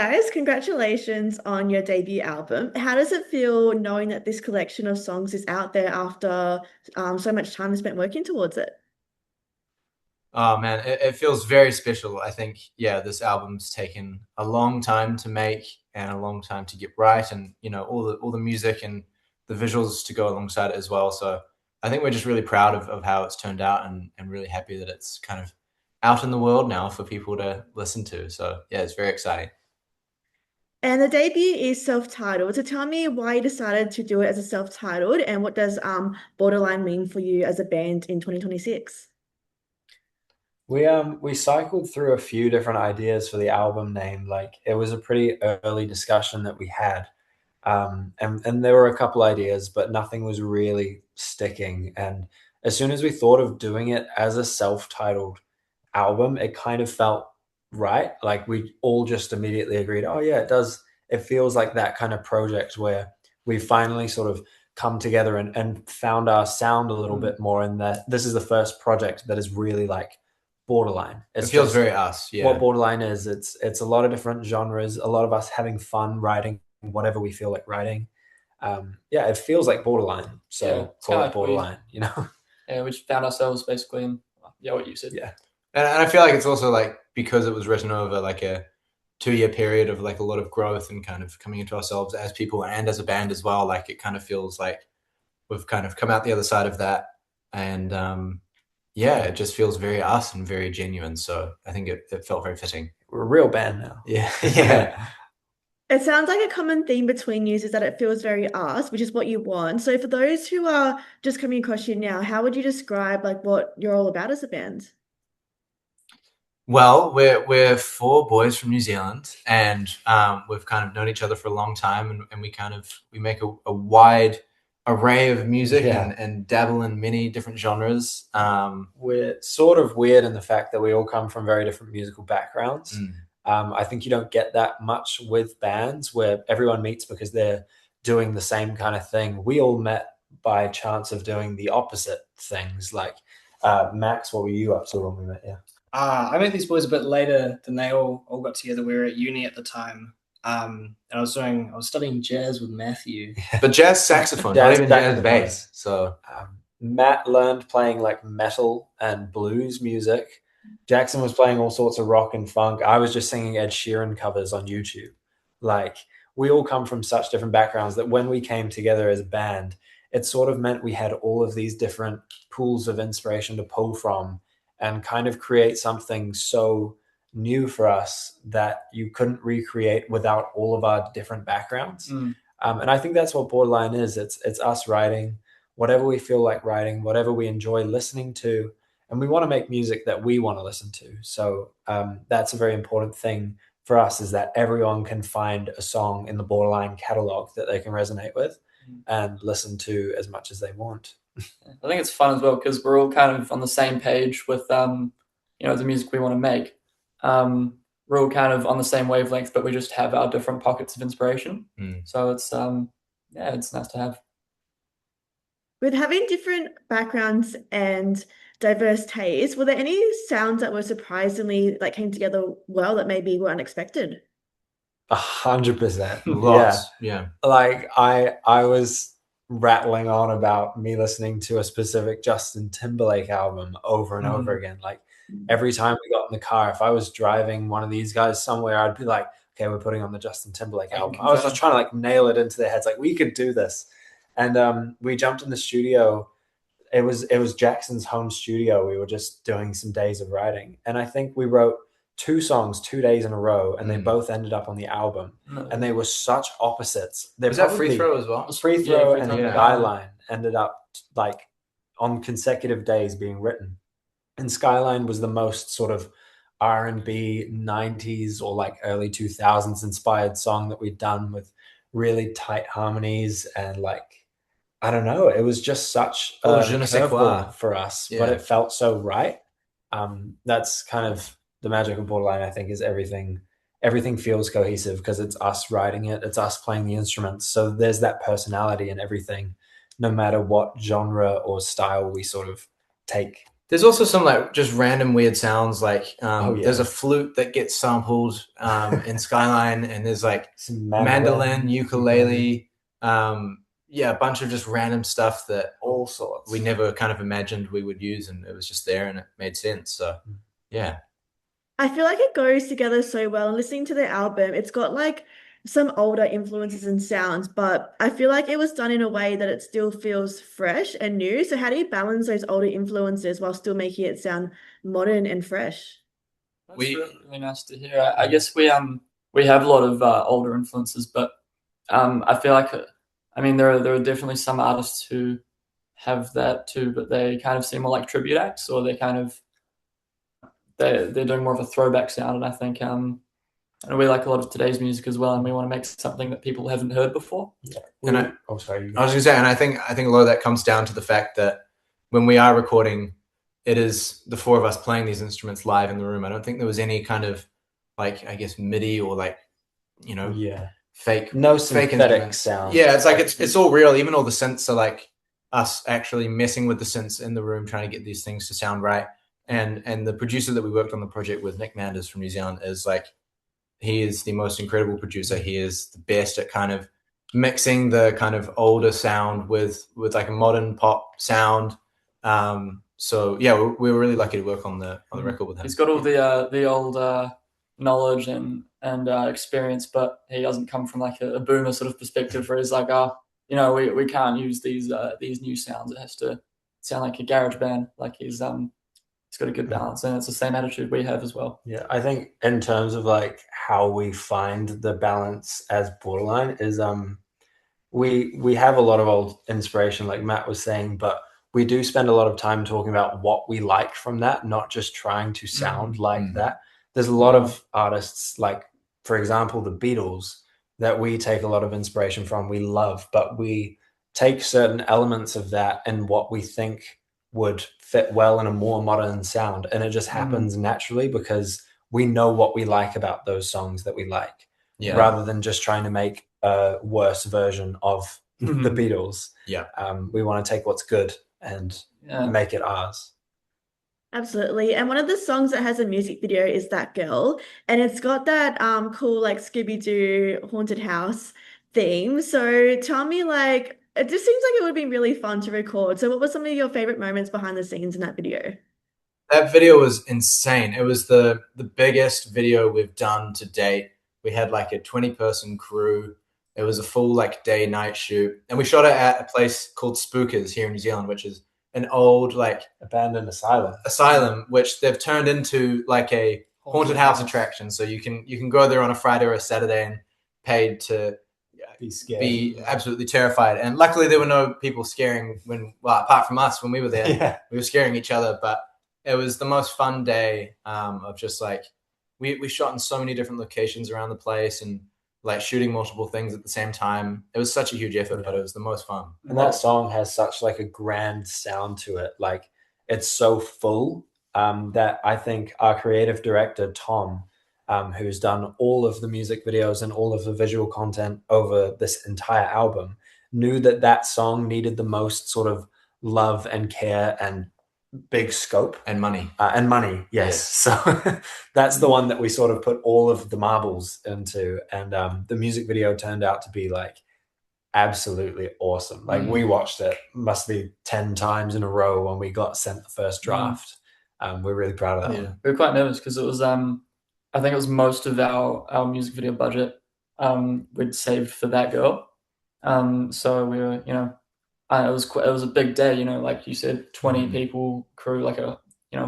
Guys, congratulations on your debut album. How does it feel knowing that this collection of songs is out there after so much time spent working towards it? Oh man, it feels very special. I think, yeah, this album's taken a long time to make and a long time to get right, and all the music and the visuals to go alongside it as well. So I think we're just really proud of how it's turned out, and really happy that it's kind of out in the world now for people to listen to. So yeah, it's very exciting. And the debut is self-titled. So tell me why you decided to do it as a self-titled and what does Borderline mean for you as a band in 2026? We cycled through a few different ideas for the album name. Like it was a pretty early discussion that we had. And there were a couple ideas, but nothing was really sticking. And as soon as we thought of doing it as a self-titled album, it kind of felt right. Like we all just immediately agreed, oh yeah, it does. It feels like that kind of project where we finally sort of come together and found our sound a little Mm. bit more. And that this is the first project that is really like Borderline. It It's feels just very us, what yeah. Borderline is. It's a lot of different genres, a lot of us having fun writing whatever we feel like writing. Yeah, it feels like Borderline, Yeah, so it's kind call of it like we Borderline. You know? yeah we just found ourselves basically in yeah what you said. Yeah, And I feel like it's also like because it was written over like a 2 year period of like a lot of growth and kind of coming into ourselves as people and as a band as well. Like it kind of feels like we've kind of come out the other side of that, and yeah, it just feels very us and very genuine. So I think it felt very fitting. we're a real band now. Yeah, yeah. It sounds like a common theme between you is that it feels very us, which is what you want. So for those who are just coming across you now, how would you describe like what you're all about as a band? Well, we're four boys from New Zealand, and we've kind of known each other for a long time, and we make a wide array of music Yeah, and dabble in many different genres. we're sort of weird in the fact that we all come from very different musical backgrounds. Mm. I think you don't get that much with bands where everyone meets because they're doing the same kind of thing. We all met by chance of doing the opposite things. Like Max, what were you up to when we met? Yeah. I met these boys a bit later than they all got together. We were at uni at the time. And I was studying jazz with Matthew. But jazz saxophone, not Jazz even jazz saxophone. bass. So Matt learned playing like metal and blues music. Jackson was playing all sorts of rock and funk. I was just singing Ed Sheeran covers on YouTube. Like we all come from such different backgrounds that when we came together as a band, it sort of meant we had all of these different pools of inspiration to pull from and kind of create something so new for us that you couldn't recreate without all of our different backgrounds. Mm. And I think that's what Borderline is. It's us writing whatever we feel like writing, whatever we enjoy listening to, and we want to make music that we want to listen to. So that's a very important thing for us is that everyone can find a song in the Borderline catalog that they can resonate with and listen to as much as they want. I think it's fun as well because we're all kind of on the same page with the music we want to make. We're all kind of on the same wavelength, but we just have our different pockets of inspiration. mm. So it's yeah, it's nice to have. With having different backgrounds and diverse tastes, were there any sounds that were surprisingly like came together well that maybe were unexpected? 100%. Yeah. Lots, yeah. Like I was rattling on about me listening to a specific Justin Timberlake album over and over again. Like every time we got in the car, if I was driving one of these guys somewhere, I'd be like, okay, we're putting on the Justin Timberlake I can album. I was just confirm. trying to like nail it into their heads, like we could do this. And we jumped in the studio. It was Jackson's home studio. We were just doing some days of writing. And I think we wrote two songs 2 days in a row, and they Mm. both ended up on the album. No. And they were such opposites. They're Was that free probably throw as well? Free Yeah, Throw Free and Throw. Yeah. Skyline ended up like on consecutive days being written. And Skyline was the most sort of R&B 90s or like early 2000s inspired song that we'd done with really tight harmonies and like I don't know, it was just such Oh, a je ne sais quoi. curveball for us, but Yeah. it felt so right. That's kind of the magic of Borderline, I think, is everything feels cohesive because it's us writing it, it's us playing the instruments. So there's that personality in everything, no matter what genre or style we sort of take. There's also some like just random weird sounds. Like Oh, yeah. there's a flute that gets sampled in Skyline, and there's like Some mandolin, ukulele, yeah, a bunch of just random stuff that all sorts. we never kind of imagined we would use, and it was just there and it made sense. So yeah. I feel like it goes together so well. And listening to the album, it's got like some older influences and sounds, but I feel like it was done in a way that it still feels fresh and new. So how do you balance those older influences while still making it sound modern and fresh? That's We really nice to hear. I guess we have a lot of older influences, but I feel like I mean there are definitely some artists who have that too, but they kind of seem more like tribute acts, or they kind of they're doing more of a throwback sound. And I think and we like a lot of today's music as well, and we want to make something that people haven't heard before. Yeah. And I was gonna say, and I think a lot of that comes down to the fact that when we are recording, it is the four of us playing these instruments live in the room. I don't think there was any kind of like, I guess, MIDI or like, you know, fake no fake synthetic instruments. sound. Yeah, it's like it's all real. Even all the synths are like us actually messing with the synths in the room, trying to get these things to sound right. And the producer that we worked on the project with, Nick Manders from New Zealand, is like, he is the most incredible producer. He is the best at kind of mixing the kind of older sound with like a modern pop sound. So yeah, we were really lucky to work on the record with him. He's got all the old knowledge and experience, but he doesn't come from like a boomer sort of perspective where he's like, you know, we can't use these new sounds. It has to sound like a garage band. Like he's got a good balance, and it's the same attitude we have as well. Yeah, I think in terms of like how we find the balance as Borderline is we have a lot of old inspiration, like Matt was saying, but we do spend a lot of time talking about what we like from that, not just trying to sound like that. There's a lot of artists, like for example the Beatles, that we take a lot of inspiration from, we love, but we take certain elements of that and what we think would fit well in a more modern sound, and it just happens naturally because we know what we like about those songs that we like, rather than just trying to make a worse version of the Beatles. We want to take what's good and make it ours. Absolutely. And one of the songs that has a music video is That Girl. And it's got that cool like Scooby-Doo haunted house theme. So tell me, like, it just seems like it would be really fun to record. So what were some of your favorite moments behind the scenes in that video? That video was insane. It was the biggest video we've done to date. We had like a 20-person crew. It was a full like day night shoot, and we shot it at a place called Spookers here in New Zealand, which is an old like abandoned asylum, which they've turned into like a haunted house attraction. So you can go there on a Friday or a Saturday and paid to be scared, be absolutely terrified. And luckily there were no people scaring apart from us when we were there. We were scaring each other, but it was the most fun day of just like we shot in so many different locations around the place and like shooting multiple things at the same time. It was such a huge effort, but it was the most fun. And that song has such like a grand sound to it. Like it's so full that I think our creative director, Tom, who's done all of the music videos and all of the visual content over this entire album, knew that that song needed the most sort of love and care and big scope and money yes. So that's the one that we sort of put all of the marbles into, and the music video turned out to be like absolutely awesome. Like we watched it must be 10 times in a row when we got sent the first draft. We're really proud of that one. We were quite nervous because it was I think it was most of our music video budget we'd saved for That Girl. So we were, you know, it was a big day, you know, like you said, 20 people crew, like a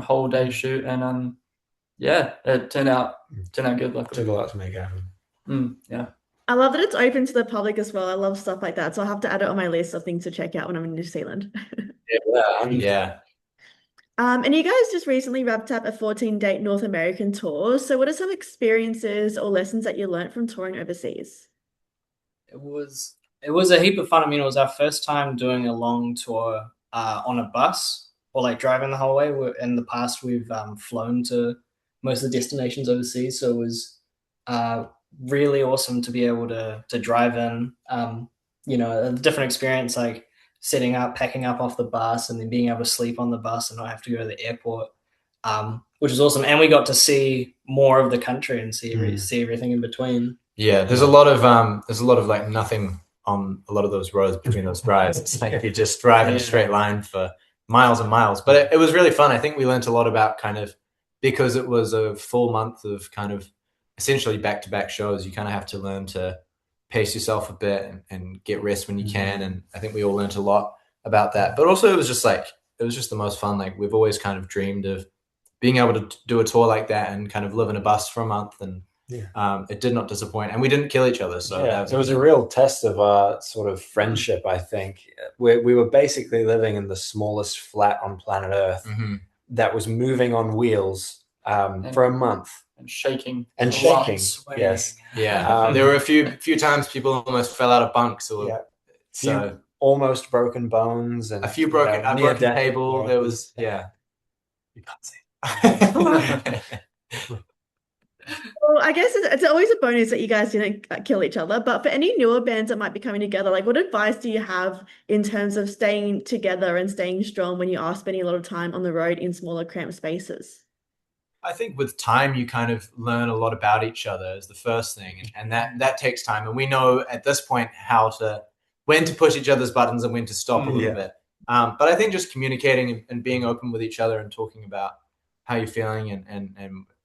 whole day shoot, and it turned out good. Luckily. Took a lot to make it happen. Yeah. I love that it's open to the public as well. I love stuff like that. So I'll have to add it on my list of things to check out when I'm in New Zealand. Yeah. And you guys just recently wrapped up a 14-date North American tour. So what are some experiences or lessons that you learned from touring overseas? It was a heap of fun. I mean, it was our first time doing a long tour on a bus or like driving the whole way. In the past, we've flown to most of the destinations overseas, so it was really awesome to be able to drive in. You know, a different experience. Like setting up, packing up off the bus, and then being able to sleep on the bus and not have to go to the airport, which is awesome. And we got to see more of the country and see everything in between. Yeah, there's a lot of like nothing on a lot of those roads between those drives. It's like you just drive in a straight line for miles and miles. But it was really fun. I think we learned a lot about kind of, because it was a full month of kind of essentially back-to-back shows, you kind of have to learn to pace yourself a bit and get rest when you can. And I think we all learned a lot about that. But also it was just the most fun. Like we've always kind of dreamed of being able to do a tour like that and kind of live in a bus for a month, and it did not disappoint, and we didn't kill each other. So it was a real test of our sort of friendship. I think we were basically living in the smallest flat on planet Earth that was moving on wheels for a month and shaking. Yes, there were a few times people almost fell out of bunks, or few almost broken bones, and a few broken table. There was you can't say. Well, I guess it's always a bonus that you guys didn't kill each other. But for any newer bands that might be coming together, like what advice do you have in terms of staying together and staying strong when you are spending a lot of time on the road in smaller, cramped spaces? I think with time, you kind of learn a lot about each other is the first thing. And that takes time. And we know at this point when to push each other's buttons and when to stop a little bit. But I think just communicating and being open with each other and talking about how you're feeling and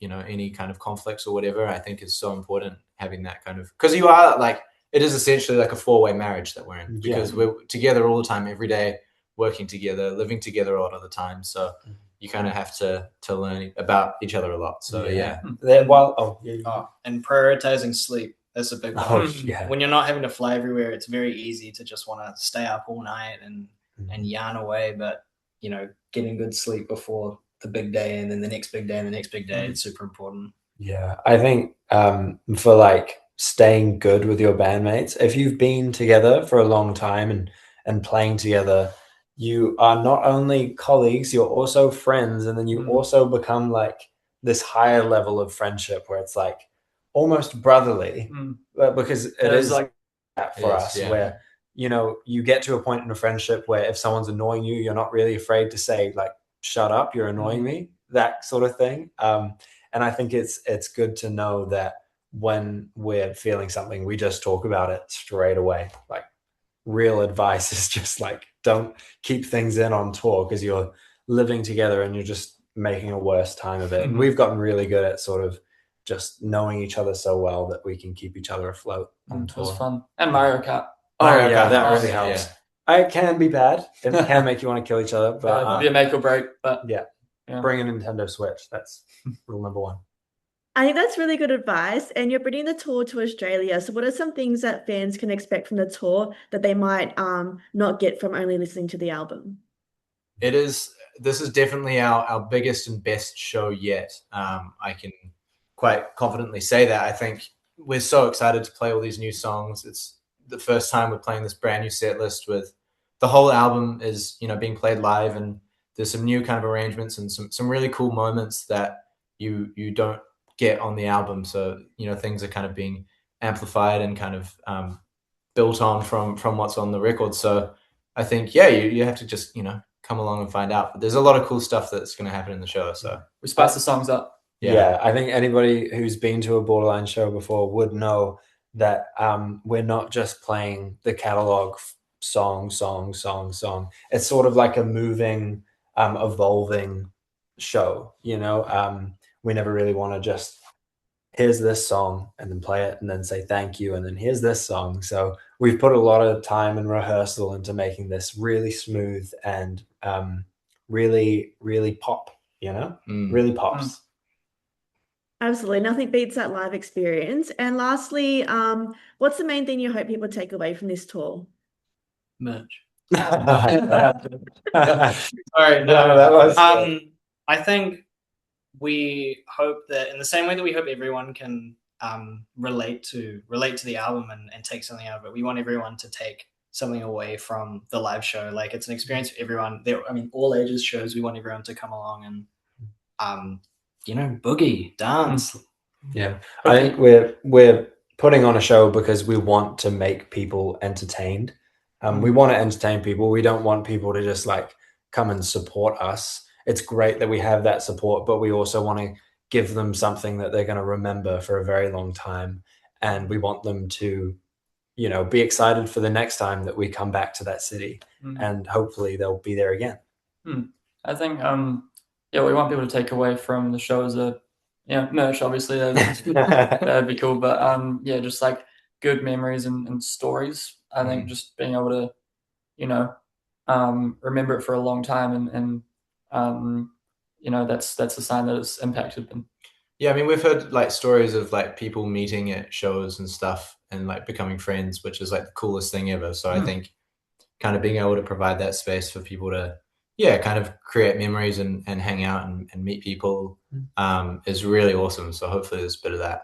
any kind of conflicts or whatever, I think is so important, having that kind of, because you are like, it is essentially like a 4-way marriage that we're in, because we're together all the time, every day, working together, living together a lot of the time. So you kind of have to learn about each other a lot. So and prioritizing sleep. That's a big one. When you're not having to fly everywhere, it's very easy to just want to stay up all night and yarn away. But getting good sleep before the big day and then the next big day and the next big day, it's super important. I think for like staying good with your bandmates, if you've been together for a long time and playing together, you are not only colleagues, you're also friends, and then you also become like this higher level of friendship where it's like almost brotherly, because it is like that for us, where you get to a point in a friendship where if someone's annoying you, you're not really afraid to say like, shut up, you're annoying me, that sort of thing. And I think it's good to know that when we're feeling something, we just talk about it straight away. Like real advice is just like, don't keep things in on tour, because you're living together and you're just making a worse time of it. And we've gotten really good at sort of just knowing each other so well that we can keep each other afloat on tour. It was fun. And Mario Kart. That really helps. It can be bad. It can make you want to kill each other, but be a make or break. But bring a Nintendo Switch. That's rule number one. I think that's really good advice. And you're bringing the tour to Australia. So what are some things that fans can expect from the tour that they might not get from only listening to the album? This is definitely our biggest and best show yet. I can quite confidently say that. I think we're so excited to play all these new songs. It's the first time we're playing this brand new set list with the whole album is, being played live, and there's some new kind of arrangements and some really cool moments that you don't get on the album. So, things are kind of being amplified and kind of built on from what's on the record. So I think, you have to just, come along and find out. But there's a lot of cool stuff that's going to happen in the show. So we spice the songs up. I think anybody who's been to a Borderline show before would know that we're not just playing the catalog song. It's sort of like a moving, evolving show. We never really want to just, here's this song and then play it and then say thank you and then here's this song. So we've put a lot of time and rehearsal into making this really smooth and really, really pop. Really pops. Absolutely. Nothing beats that live experience. And lastly, what's the main thing you hope people take away from this tour? Merch. Sorry, no, that was I think we hope that in the same way that we hope everyone can relate to the album and take something out of it, we want everyone to take something away from the live show. Like it's an experience for everyone. All ages shows, we want everyone to come along and boogie, dance. I think we're putting on a show because we want to make people entertained. We want to entertain people. We don't want people to just like come and support us. It's great that we have that support, but we also want to give them something that they're going to remember for a very long time. And we want them to, be excited for the next time that we come back to that city, and hopefully they'll be there again. I think, we want people to take away from the show as merch, obviously, that'd be cool. But just like good memories and stories. I think just being able to, remember it for a long time, and that's a sign that it's impacted them. Yeah, I mean, we've heard like stories of like people meeting at shows and stuff and like becoming friends, which is like the coolest thing ever. So I think kind of being able to provide that space for people to, kind of create memories and hang out and meet people is really awesome. So hopefully there's a bit of that.